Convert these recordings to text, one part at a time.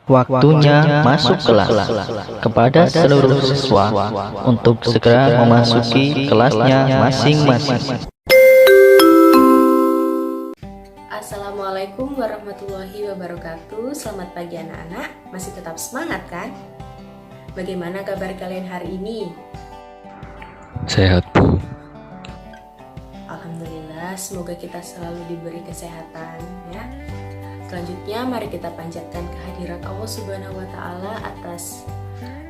Waktunya masuk kelas. Kepada seluruh siswa untuk segera memasuki kelasnya masing-masing. Assalamualaikum warahmatullahi wabarakatuh. Selamat pagi anak-anak. Masih tetap semangat kan? Bagaimana kabar kalian hari ini? Sehat, Bu. Alhamdulillah, semoga kita selalu diberi kesehatan ya. Selanjutnya mari kita panjatkan kehadirat Allah Subhanahu wa taala atas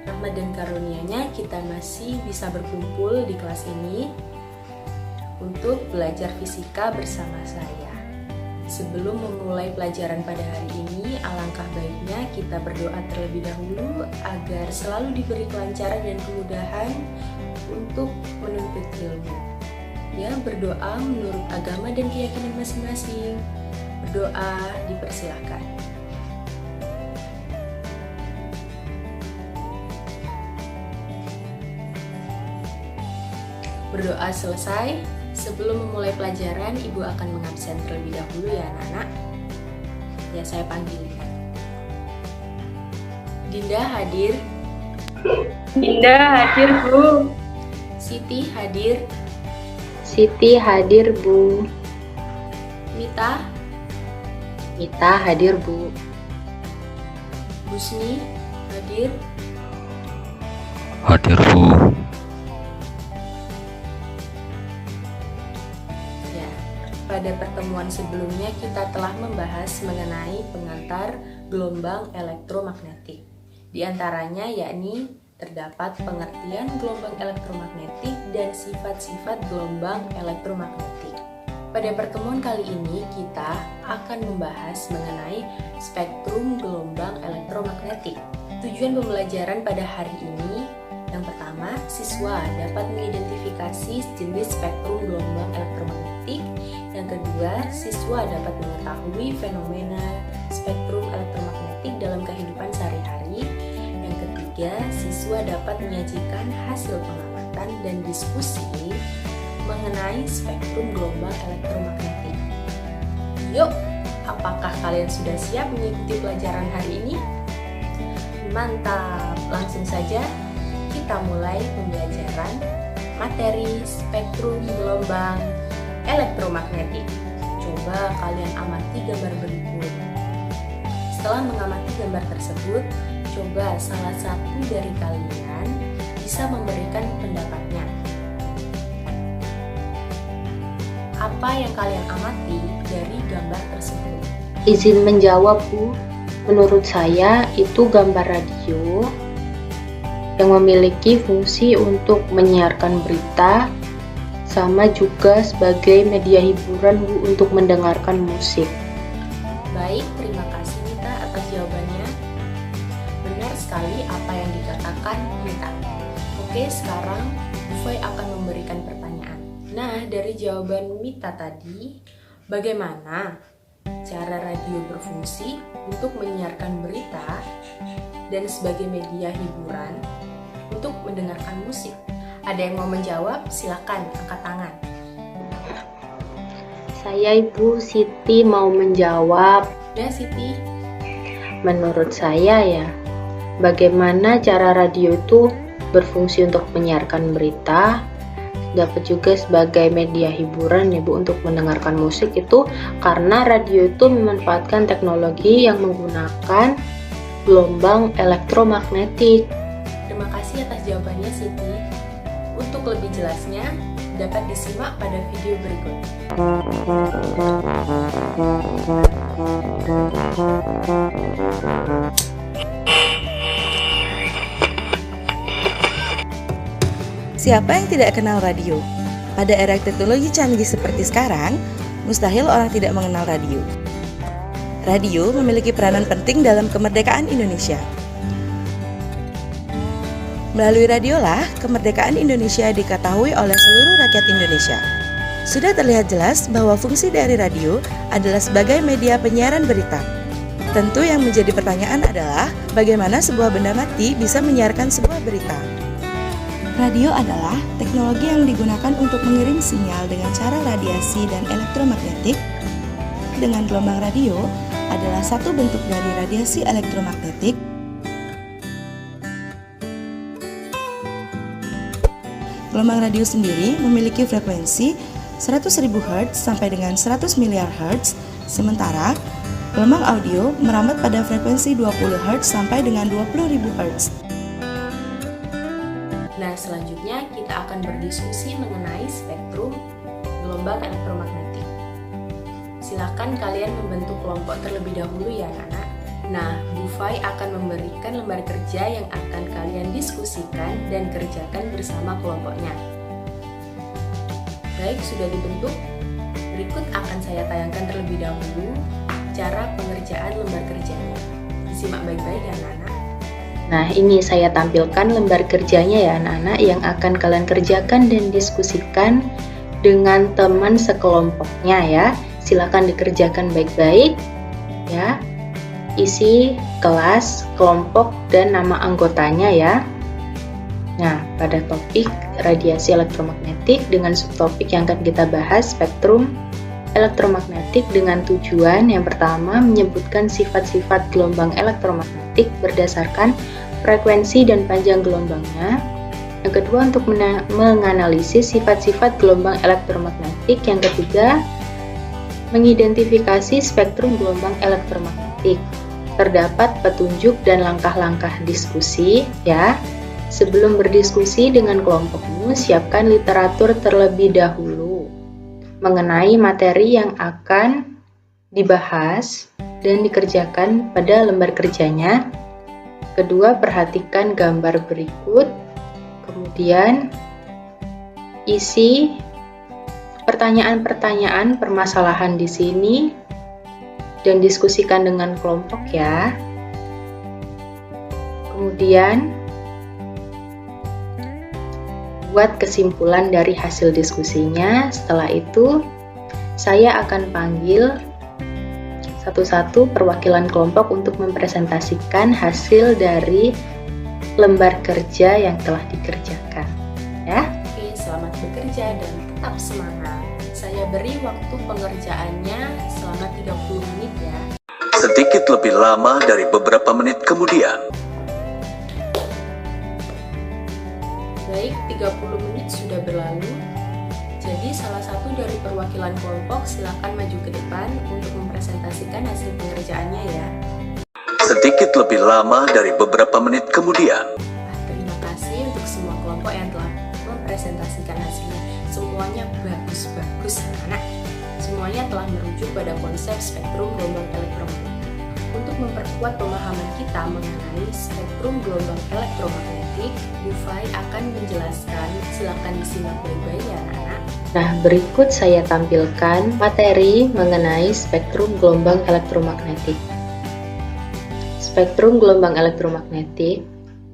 rahmat dan karunia-Nya kita masih bisa berkumpul di kelas ini untuk belajar fisika bersama saya. Sebelum memulai pelajaran pada hari ini, alangkah baiknya kita berdoa terlebih dahulu agar selalu diberi kelancaran dan kemudahan untuk menuntut ilmu. Ya, berdoa menurut agama dan keyakinan masing-masing. Berdoa dipersilahkan. Berdoa selesai. Sebelum memulai pelajaran, Ibu akan mengabsen terlebih dahulu ya anak-anak. Ya, saya panggilkan. Dinda hadir. Dinda hadir, Bu. Siti hadir. Siti hadir, Bu. Mita. Mita hadir, Bu. Busni hadir. Hadir, Bu. Ya, pada pertemuan sebelumnya kita telah membahas mengenai pengantar gelombang elektromagnetik. Di antaranya yakni terdapat pengertian gelombang elektromagnetik dan sifat-sifat gelombang elektromagnetik. Pada pertemuan kali ini kita akan membahas mengenai spektrum gelombang elektromagnetik. Tujuan pembelajaran pada hari ini, yang pertama, siswa dapat mengidentifikasi jenis spektrum gelombang elektromagnetik. Yang kedua, siswa dapat mengetahui fenomena spektrum elektromagnetik dalam kehidupan sehari-hari. Yang ketiga, siswa dapat menyajikan hasil pengamatan dan diskusi mengenai spektrum gelombang elektromagnetik. Yuk, apakah kalian sudah siap mengikuti pelajaran hari ini? Mantap, langsung saja kita mulai pembelajaran materi spektrum gelombang elektromagnetik. Coba kalian amati gambar berikut. Setelah mengamati gambar tersebut, coba salah satu dari kalian bisa memberikan pendapatnya. Apa yang kalian amati dari gambar tersebut? Izin menjawab, Bu. Menurut saya, itu gambar radio yang memiliki fungsi untuk menyiarkan berita, sama juga sebagai media hiburan, Bu, untuk mendengarkan musik. Baik, terima kasih Mita atas jawabannya. Benar sekali apa yang dikatakan Mita. Oke, sekarang Ufai akan memberikan pertanyaan. Nah, dari jawaban Mita tadi, bagaimana cara radio berfungsi untuk menyiarkan berita dan sebagai media hiburan untuk mendengarkan musik? Ada yang mau menjawab? Silakan angkat tangan. Saya, Ibu Siti, mau menjawab. Ya, Siti. Menurut saya ya, bagaimana cara radio itu berfungsi untuk menyiarkan berita, dapat juga sebagai media hiburan ya Bu untuk mendengarkan musik itu karena radio itu memanfaatkan teknologi yang menggunakan gelombang elektromagnetik. Terima kasih atas jawabannya Siti. Untuk lebih jelasnya dapat disimak pada video berikut. Siapa yang tidak kenal radio? Pada era teknologi canggih seperti sekarang, mustahil orang tidak mengenal radio. Radio memiliki peranan penting dalam kemerdekaan Indonesia. Melalui radiolah, kemerdekaan Indonesia diketahui oleh seluruh rakyat Indonesia. Sudah terlihat jelas bahwa fungsi dari radio adalah sebagai media penyiaran berita. Tentu yang menjadi pertanyaan adalah bagaimana sebuah benda mati bisa menyiarkan sebuah berita. Radio adalah teknologi yang digunakan untuk mengirim sinyal dengan cara radiasi dan elektromagnetik. Dengan gelombang radio, ada adalah satu bentuk dari radiasi elektromagnetik. Gelombang radio sendiri memiliki frekuensi 100.000 Hz sampai dengan 100 miliar Hz, sementara gelombang audio merambat pada frekuensi 20 Hz sampai dengan 20.000 Hz. Nah, selanjutnya kita akan berdiskusi mengenai spektrum gelombang elektromagnetik. Silakan kalian membentuk kelompok terlebih dahulu ya anak-anak. Nah, Bu Fai akan memberikan lembar kerja yang akan kalian diskusikan dan kerjakan bersama kelompoknya. Baik, sudah dibentuk. Berikut akan saya tayangkan terlebih dahulu cara pengerjaan lembar kerjanya. Disimak baik-baik ya anak-anak. Nah, ini saya tampilkan lembar kerjanya ya anak-anak yang akan kalian kerjakan dan diskusikan dengan teman sekelompoknya ya. Silakan dikerjakan baik-baik ya. Isi kelas, kelompok, dan nama anggotanya ya. Nah, pada topik radiasi elektromagnetik dengan subtopik yang akan kita bahas spektrum elektromagnetik dengan tujuan yang pertama menyebutkan sifat-sifat gelombang elektromagnetik berdasarkan frekuensi dan panjang gelombangnya. Yang kedua untuk menganalisis sifat-sifat gelombang elektromagnetik. Yang ketiga mengidentifikasi spektrum gelombang elektromagnetik. Terdapat petunjuk dan langkah-langkah diskusi ya. Sebelum berdiskusi dengan kelompokmu, siapkan literatur terlebih dahulu mengenai materi yang akan dibahas dan dikerjakan pada lembar kerjanya. Kedua, perhatikan gambar berikut. Kemudian isi pertanyaan-pertanyaan permasalahan di sini dan diskusikan dengan kelompok ya. Kemudian buat kesimpulan dari hasil diskusinya. Setelah itu saya akan panggil satu-satu perwakilan kelompok untuk mempresentasikan hasil dari lembar kerja yang telah dikerjakan ya. Oke, selamat bekerja dan tetap semangat. Saya beri waktu pengerjaannya selama 30 menit ya. Sedikit lebih lama dari beberapa menit kemudian. Baik, 30 menit sudah berlalu. Jadi salah satu dari perwakilan kelompok silakan maju ke depan untuk mempresentasikan hasil pengerjaannya ya. Sedikit lebih lama dari beberapa menit kemudian. Terima kasih untuk semua kelompok yang telah mempresentasikan hasilnya. Semuanya bagus-bagus anak. Semuanya telah merujuk pada konsep spektrum gelombang elektromagnetik. Untuk memperkuat pemahaman kita mengenai spektrum gelombang elektromagnetik, Bu Fai akan menjelaskan. Silakan disimak baik-baik ya anak-anak. Nah, berikut saya tampilkan materi mengenai spektrum gelombang elektromagnetik. Spektrum gelombang elektromagnetik,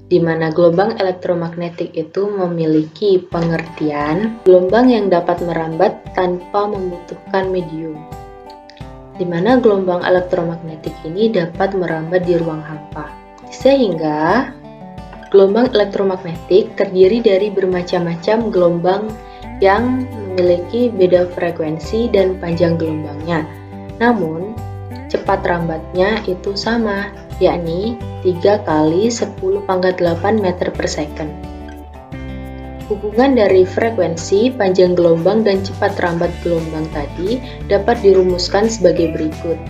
di mana gelombang elektromagnetik itu memiliki pengertian gelombang yang dapat merambat tanpa membutuhkan medium, di mana gelombang elektromagnetik ini dapat merambat di ruang hampa. Sehingga gelombang elektromagnetik terdiri dari bermacam-macam gelombang yang memiliki beda frekuensi dan panjang gelombangnya. Namun, cepat rambatnya itu sama, yakni 3 kali 10⁸ meter per second. Hubungan dari frekuensi, panjang gelombang, dan cepat rambat gelombang tadi dapat dirumuskan sebagai berikut.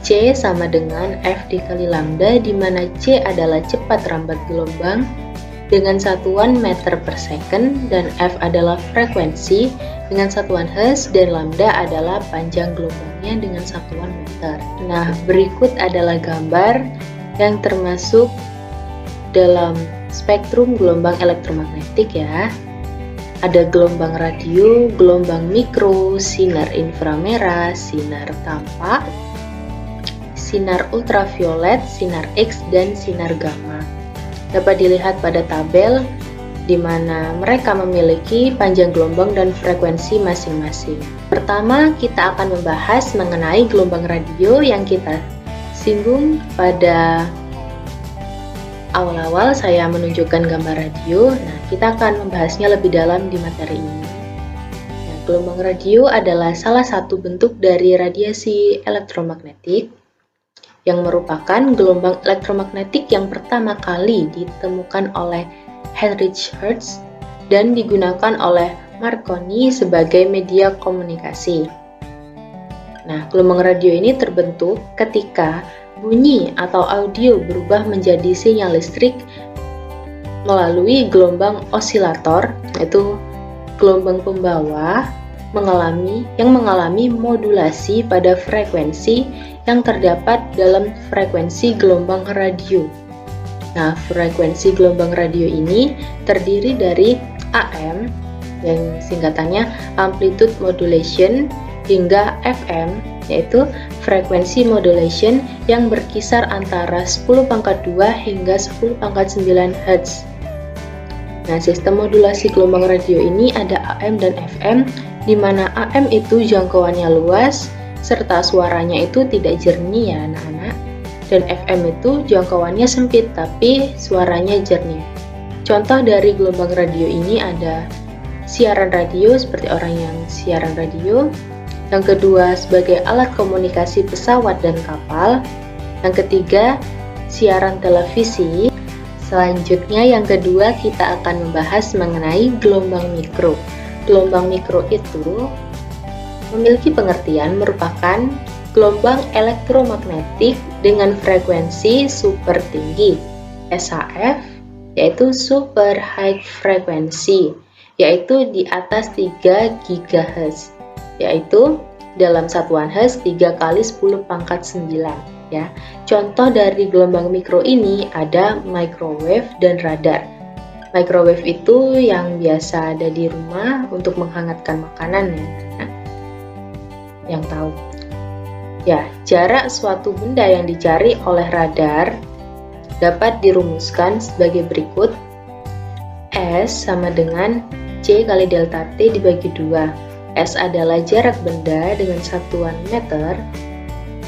C sama dengan F dikali lambda, di mana C adalah cepat rambat gelombang dengan satuan meter per second, dan F adalah frekuensi dengan satuan Hz, dan lambda adalah panjang gelombangnya dengan satuan meter. Nah, berikut adalah gambar yang termasuk dalam spektrum gelombang elektromagnetik ya. Ada gelombang radio, gelombang mikro, sinar inframerah, sinar tampak, sinar ultraviolet, sinar X, dan sinar gamma. Dapat dilihat pada tabel di mana mereka memiliki panjang gelombang dan frekuensi masing-masing. Pertama, kita akan membahas mengenai gelombang radio yang kita singgung pada awal-awal saya menunjukkan gambar radio. Nah, kita akan membahasnya lebih dalam di materi ini. Nah, gelombang radio adalah salah satu bentuk dari radiasi elektromagnetik yang merupakan gelombang elektromagnetik yang pertama kali ditemukan oleh Heinrich Hertz dan digunakan oleh Marconi sebagai media komunikasi. Nah, gelombang radio ini terbentuk ketika bunyi atau audio berubah menjadi sinyal listrik melalui gelombang osilator, yaitu gelombang pembawa yang mengalami modulasi pada frekuensi yang terdapat dalam frekuensi gelombang radio. Nah, frekuensi gelombang radio ini terdiri dari AM, yang singkatannya amplitude modulation, hingga FM, yaitu frekuensi modulation yang berkisar antara 10⁻² hingga 10⁹ Hz. Nah, sistem modulasi gelombang radio ini ada AM dan FM, di mana AM itu jangkauannya luas, serta suaranya itu tidak jernih ya anak-anak, dan FM itu jangkauannya sempit tapi suaranya jernih. Contoh dari gelombang radio ini ada siaran radio seperti orang yang siaran radio, yang kedua sebagai alat komunikasi pesawat dan kapal, yang ketiga siaran televisi. Selanjutnya yang kedua kita akan membahas mengenai gelombang mikro. Gelombang mikro itu memiliki pengertian merupakan gelombang elektromagnetik dengan frekuensi super tinggi, SHF, yaitu super high frequency, yaitu di atas 3 GHz, yaitu dalam satuan Hz 3 kali 10⁹ ya. Contoh dari gelombang mikro ini ada microwave dan radar. Microwave itu yang biasa ada di rumah untuk menghangatkan makanan ya. Nah, yang tahu. Ya, jarak suatu benda yang dicari oleh radar dapat dirumuskan sebagai berikut. S sama dengan C kali delta T dibagi 2. S adalah jarak benda dengan satuan meter,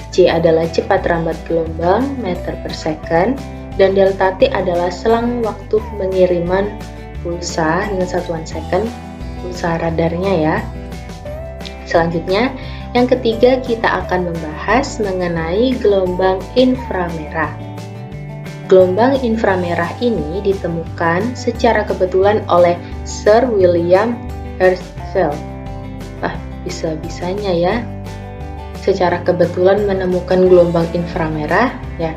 C adalah cepat rambat gelombang meter per second, dan delta T adalah selang waktu pengiriman pulsa dengan satuan second, pulsa radarnya ya. Selanjutnya, yang ketiga kita akan membahas mengenai gelombang inframerah. Gelombang inframerah ini ditemukan secara kebetulan oleh Sir William Herschel. Bisa-bisanya ya, secara kebetulan menemukan gelombang inframerah ya.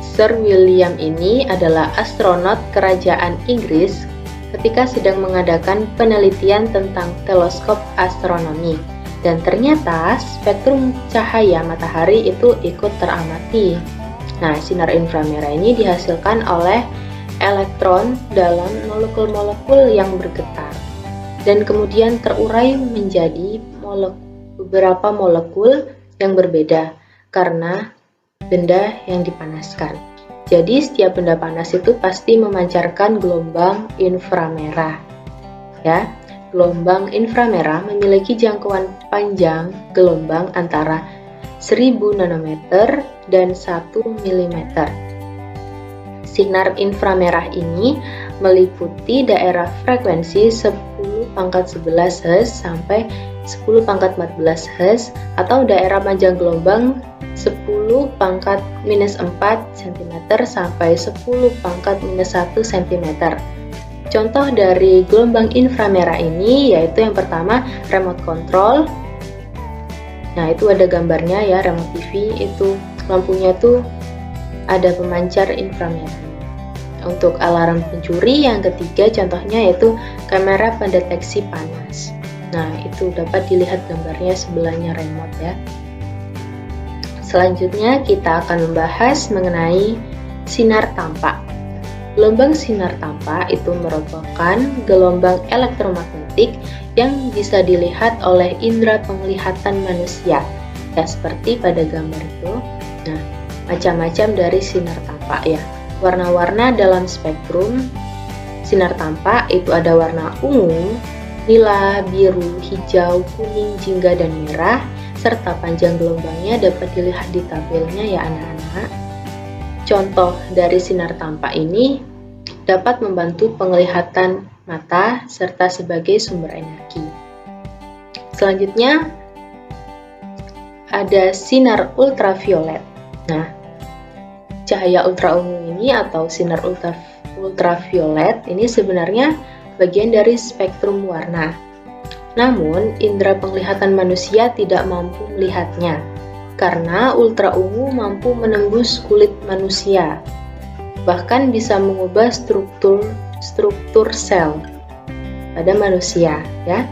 Sir William ini adalah astronot kerajaan Inggris ketika sedang mengadakan penelitian tentang teleskop astronomi, dan ternyata spektrum cahaya matahari itu ikut teramati. Nah, sinar inframerah ini dihasilkan oleh elektron dalam molekul-molekul yang bergetar dan kemudian terurai menjadi beberapa molekul yang berbeda karena benda yang dipanaskan. Jadi setiap benda panas itu pasti memancarkan gelombang inframerah. Ya, gelombang inframerah memiliki jangkauan panjang gelombang antara 1000 nanometer dan 1 mm. Sinar inframerah ini meliputi daerah frekuensi 10⁻11 Hz sampai 10⁻14 Hz atau daerah panjang gelombang 10⁻⁻4 cm sampai 10⁻⁻1 cm. Contoh dari gelombang inframerah ini yaitu yang pertama remote control. Nah, itu ada gambarnya ya, remote TV itu lampunya tuh ada pemancar inframerah. Untuk alarm pencuri yang ketiga contohnya yaitu kamera pendeteksi panas. Nah, itu dapat dilihat gambarnya sebelahnya remote ya. Selanjutnya kita akan membahas mengenai sinar tampak. Gelombang sinar tampak itu merupakan gelombang elektromagnetik yang bisa dilihat oleh indera penglihatan manusia. Ya, seperti pada gambar itu. Nah, macam-macam dari sinar tampak ya. Warna-warna dalam spektrum sinar tampak itu ada warna ungu, nila, biru, hijau, kuning, jingga, dan merah, serta panjang gelombangnya dapat dilihat di tabelnya ya anak-anak. Contoh dari sinar tampak ini dapat membantu penglihatan mata serta sebagai sumber energi. Selanjutnya ada sinar ultraviolet. Nah, cahaya ultraungu ini atau sinar ultraviolet ini sebenarnya bagian dari spektrum warna. Namun, indera penglihatan manusia tidak mampu melihatnya karena ultraungu mampu menembus kulit manusia, bahkan bisa mengubah struktur sel pada manusia, ya.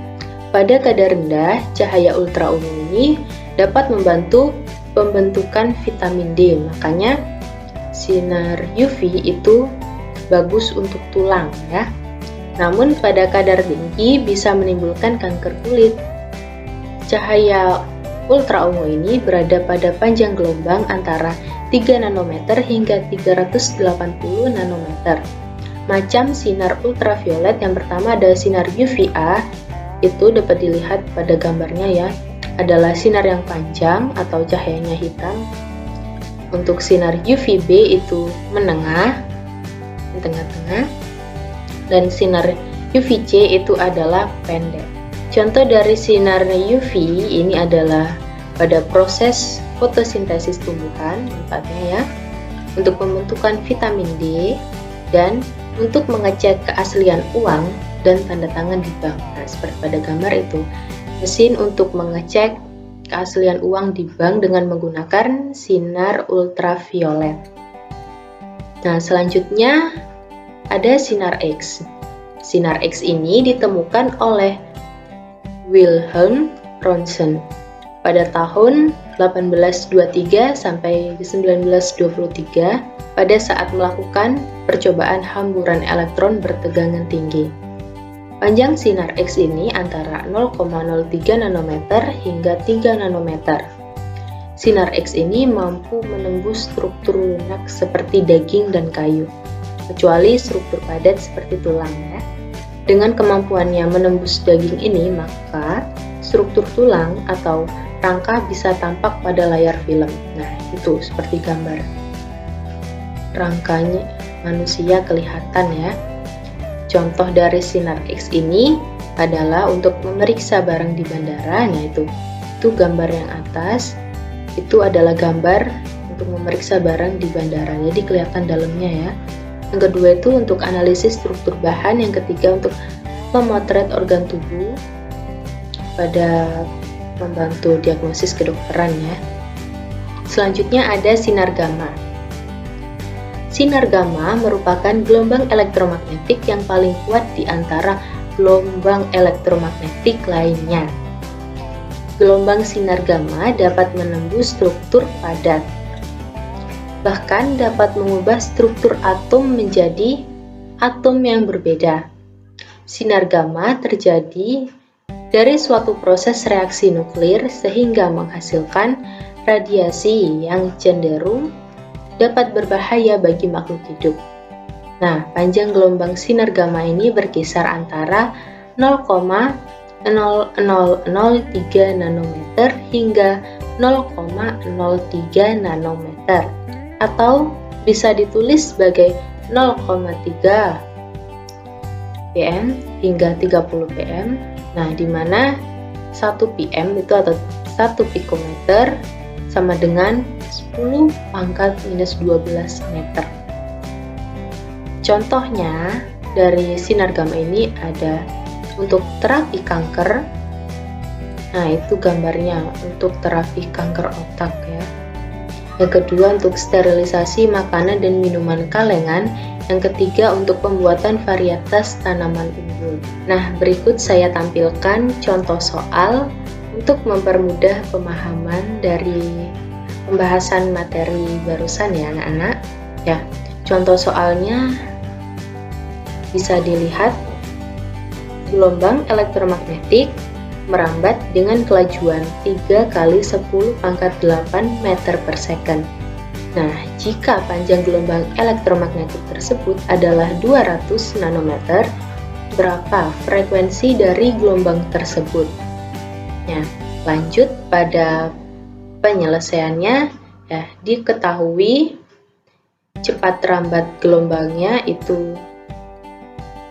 Pada kadar rendah, cahaya ultraungu ini dapat membantu pembentukan vitamin D. Makanya sinar UV itu bagus untuk tulang, ya. Namun pada kadar tinggi bisa menimbulkan kanker kulit. Cahaya ultraungu ini berada pada panjang gelombang antara 3 nanometer hingga 380 nanometer. Macam sinar ultraviolet yang pertama ada sinar UVA, itu dapat dilihat pada gambarnya ya, adalah sinar yang panjang atau cahayanya hitam. Untuk sinar UVB itu menengah, di tengah-tengah, dan sinar UVC itu adalah pendek. Contoh dari sinar UV ini adalah pada proses fotosintesis tumbuhan, tempatnya ya, untuk pembentukan vitamin D dan untuk mengecek keaslian uang dan tanda tangan di bank. Nah, seperti pada gambar itu, mesin untuk mengecek keaslian uang di bank dengan menggunakan sinar ultraviolet. Nah, selanjutnya ada sinar X. Sinar X ini ditemukan oleh Wilhelm Röntgen pada tahun 1823 sampai 1923 pada saat melakukan percobaan hamburan elektron bertegangan tinggi. Panjang sinar X ini antara 0,03 nanometer hingga 3 nanometer. Sinar X ini mampu menembus struktur lunak seperti daging dan kayu, kecuali struktur padat seperti tulang ya. Dengan kemampuannya menembus daging ini, maka struktur tulang atau rangka bisa tampak pada layar film. Nah, itu seperti gambar. Rangkanya manusia kelihatan ya. Contoh dari sinar X ini adalah untuk memeriksa barang di bandara. Nah, itu gambar yang atas. Itu adalah gambar untuk memeriksa barang di bandara. Jadi kelihatan dalamnya ya. Yang kedua itu untuk analisis struktur bahan, yang ketiga untuk memotret organ tubuh pada membantu diagnosis kedokteran ya. Selanjutnya ada sinar gamma. Sinar gamma merupakan gelombang elektromagnetik yang paling kuat di antara gelombang elektromagnetik lainnya. Gelombang sinar gamma dapat menembus struktur padat, bahkan dapat mengubah struktur atom menjadi atom yang berbeda. Sinar gamma terjadi dari suatu proses reaksi nuklir sehingga menghasilkan radiasi yang cenderung dapat berbahaya bagi makhluk hidup. Nah, panjang gelombang sinar gamma ini berkisar antara 0,0003 nanometer hingga 0,03 nanometer, atau bisa ditulis sebagai 0,3 pm hingga 30 pm. Nah, di mana 1 pm itu atau 1 pikometer sama dengan 10 pangkat minus 12 meter. Contohnya dari sinar gamma ini ada untuk terapi kanker. Nah, itu gambarnya untuk terapi kanker otak ya. Yang kedua untuk sterilisasi makanan dan minuman kalengan. Yang ketiga untuk pembuatan varietas tanaman unggul. Nah, berikut saya tampilkan contoh soal untuk mempermudah pemahaman dari pembahasan materi barusan ya anak-anak. Ya, contoh soalnya bisa dilihat. Gelombang elektromagnetik merambat dengan kelajuan 3 kali 10 pangkat 8 meter per second. Nah, jika panjang gelombang elektromagnetik tersebut adalah 200 nanometer, berapa frekuensi dari gelombang tersebut? Ya, lanjut pada penyelesaiannya, ya, diketahui cepat rambat gelombangnya itu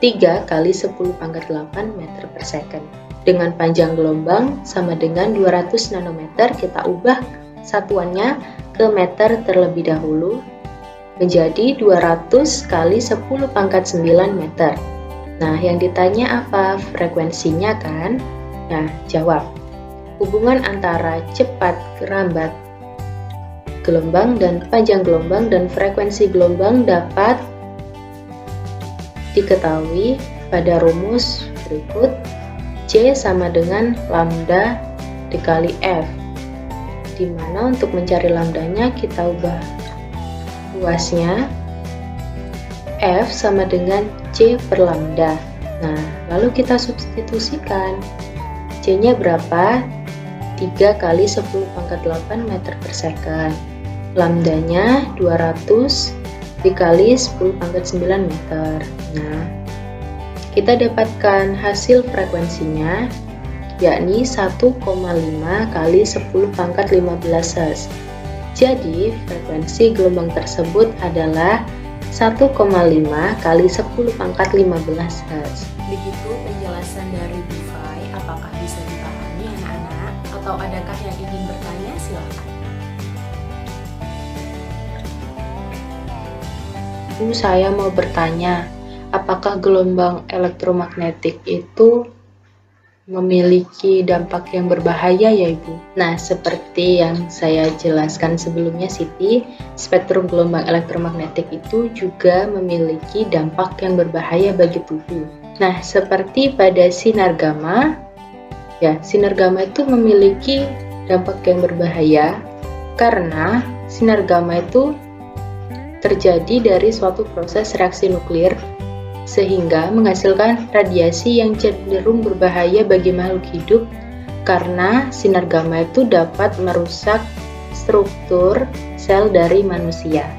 3 kali 10 pangkat 8 meter per second. dengan panjang gelombang sama dengan 200 nanometer, kita ubah satuannya ke meter terlebih dahulu menjadi 200 kali 10 pangkat 9 meter. Nah, yang ditanya apa? Frekuensinya kan? Nah, jawab. Hubungan antara cepat lambat gelombang dan panjang gelombang dan frekuensi gelombang dapat diketahui pada rumus berikut. C sama dengan lambda dikali F, di mana untuk mencari lambdanya kita ubah luasnya, F sama dengan C per lambda. Nah, lalu kita substitusikan. C-nya berapa? 3 kali 10 pangkat 8 meter per second. Lambdanya 200 dikali 10 pangkat 9 meter. Nah, kita dapatkan hasil frekuensinya yakni 1,5 kali 10 pangkat 15 Hz. Jadi, frekuensi gelombang tersebut adalah 1,5 kali 10 pangkat 15 Hz. Begitu penjelasan dari Bu Fai, apakah bisa dipahami anak-anak? Atau adakah yang ingin bertanya? Silakan. Bu, saya mau bertanya, apakah gelombang elektromagnetik itu memiliki dampak yang berbahaya ya Ibu? Nah, seperti yang saya jelaskan sebelumnya Siti, spektrum gelombang elektromagnetik itu juga memiliki dampak yang berbahaya bagi tubuh. Nah, seperti pada sinar gamma, ya, sinar gamma itu memiliki dampak yang berbahaya karena sinar gamma itu terjadi dari suatu proses reaksi nuklir sehingga menghasilkan radiasi yang cenderung berbahaya bagi makhluk hidup karena sinar gamma itu dapat merusak struktur sel dari manusia.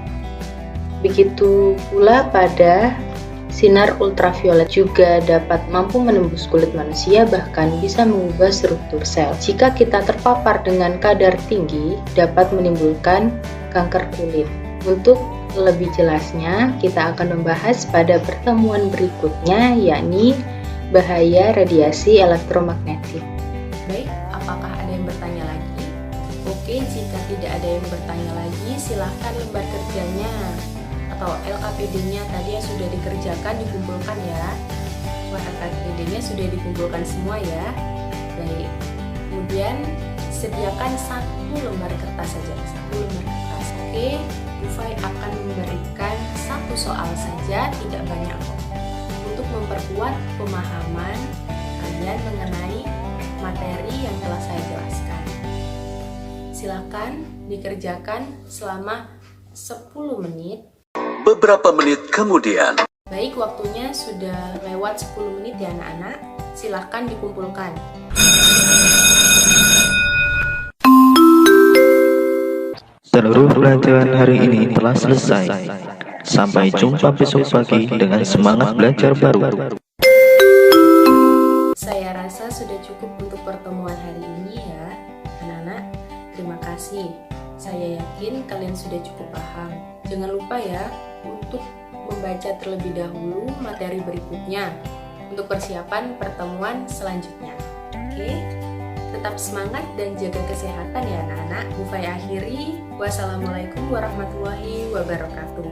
Begitu pula pada sinar ultraviolet juga dapat mampu menembus kulit manusia, bahkan bisa mengubah struktur sel. Jika kita terpapar dengan kadar tinggi, dapat menimbulkan kanker kulit. Untuk lebih jelasnya, kita akan membahas pada pertemuan berikutnya, yakni bahaya radiasi elektromagnetik. Baik, apakah ada yang bertanya lagi? Oke, jika tidak ada yang bertanya lagi, silahkan lembar kerjanya atau LKPD-nya tadi yang sudah dikerjakan dikumpulkan ya. LKPD-nya sudah dikumpulkan semua ya. Baik, kemudian sediakan 1 lembar kertas saja, 1 lembar kertas. Oke, Bu Fai akan memberikan 1 soal saja, tidak banyak kok, untuk memperkuat pemahaman kalian mengenai materi yang telah saya jelaskan. Silakan dikerjakan selama 10 menit. Beberapa menit kemudian. Baik, waktunya sudah lewat 10 menit ya anak-anak. Silakan dikumpulkan. Seluruh pelajaran hari ini telah selesai. Sampai jumpa besok pagi dengan semangat belajar baru. Saya rasa sudah cukup untuk pertemuan hari ini ya, anak-anak. Terima kasih. Saya yakin kalian sudah cukup paham. Jangan lupa ya untuk membaca terlebih dahulu materi berikutnya untuk persiapan pertemuan selanjutnya. Oke, tetap semangat dan jaga kesehatan ya anak-anak. Bu Fai akhiri. Wassalamualaikum warahmatullahi wabarakatuh.